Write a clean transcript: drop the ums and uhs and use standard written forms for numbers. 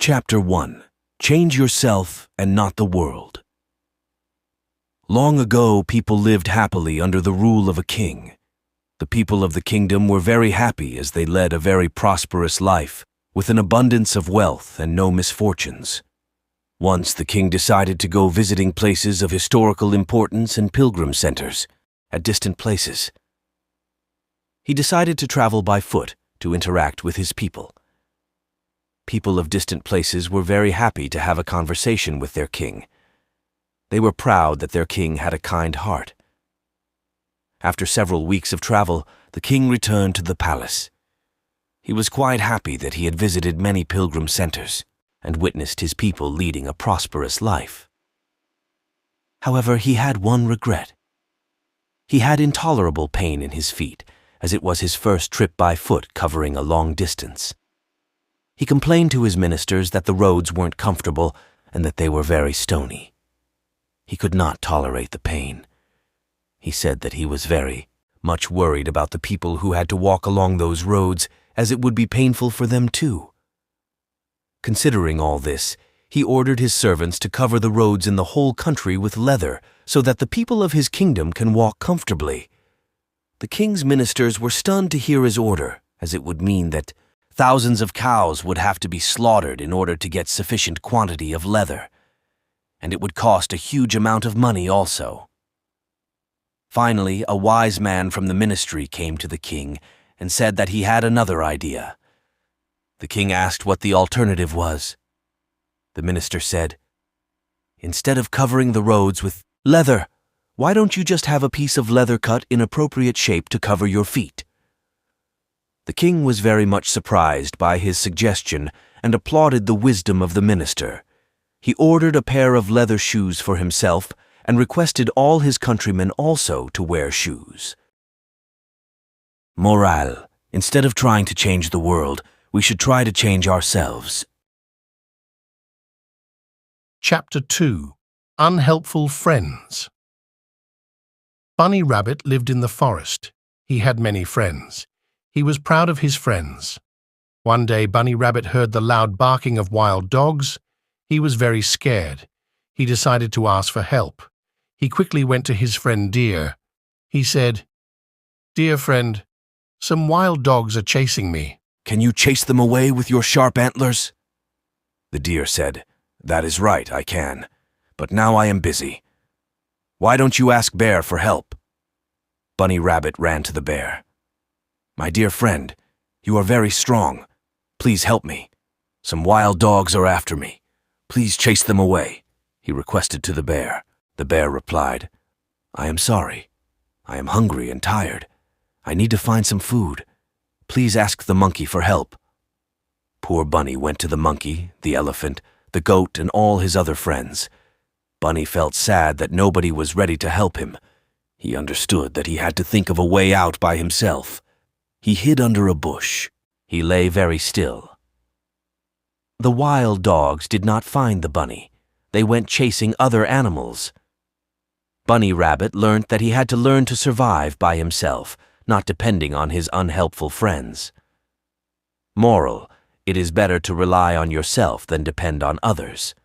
Chapter 1. Change yourself and not the world. Long ago, people lived happily under the rule of a king. The people of the kingdom were very happy as they led a very prosperous life, with an abundance of wealth and no misfortunes. Once the king decided to go visiting places of historical importance and pilgrim centers at distant places. He decided to travel by foot to interact with his people. People of distant places were very happy to have a conversation with their king. They were proud that their king had a kind heart. After several weeks of travel, the king returned to the palace. He was quite happy that he had visited many pilgrim centers and witnessed his people leading a prosperous life. However, he had one regret. He had intolerable pain in his feet, as it was his first trip by foot covering a long distance. He complained to his ministers that the roads weren't comfortable and that they were very stony. He could not tolerate the pain. He said that he was very much worried about the people who had to walk along those roads, as it would be painful for them too. Considering all this, he ordered his servants to cover the roads in the whole country with leather so that the people of his kingdom can walk comfortably. The king's ministers were stunned to hear his order, as it would mean that thousands of cows would have to be slaughtered in order to get sufficient quantity of leather, and it would cost a huge amount of money also. Finally, a wise man from the ministry came to the king and said that he had another idea. The king asked what the alternative was. The minister said, "Instead of covering the roads with leather, why don't you just have a piece of leather cut in appropriate shape to cover your feet?" The king was very much surprised by his suggestion and applauded the wisdom of the minister. He ordered a pair of leather shoes for himself and requested all his countrymen also to wear shoes. Morale: instead of trying to change the world, we should try to change ourselves. Chapter 2. Unhelpful Friends. Bunny Rabbit lived in the forest. He had many friends. He was proud of his friends. One day, Bunny Rabbit heard the loud barking of wild dogs. He was very scared. He decided to ask for help. He quickly went to his friend Deer. He said, "Dear friend, some wild dogs are chasing me." "Can you chase them away with your sharp antlers?" The deer said, "That is right, I can. But now I am busy. Why don't you ask Bear for help?" Bunny Rabbit ran to the bear. "My dear friend, you are very strong. Please help me. Some wild dogs are after me. Please chase them away," he requested to the bear. The bear replied, "I am sorry. I am hungry and tired. I need to find some food. Please ask the monkey for help." Poor Bunny went to the monkey, the elephant, the goat, and all his other friends. Bunny felt sad that nobody was ready to help him. He understood that he had to think of a way out by himself. He hid under a bush. He lay very still. The wild dogs did not find the bunny. They went chasing other animals. Bunny Rabbit learned that he had to learn to survive by himself, not depending on his unhelpful friends. Moral: it is better to rely on yourself than depend on others.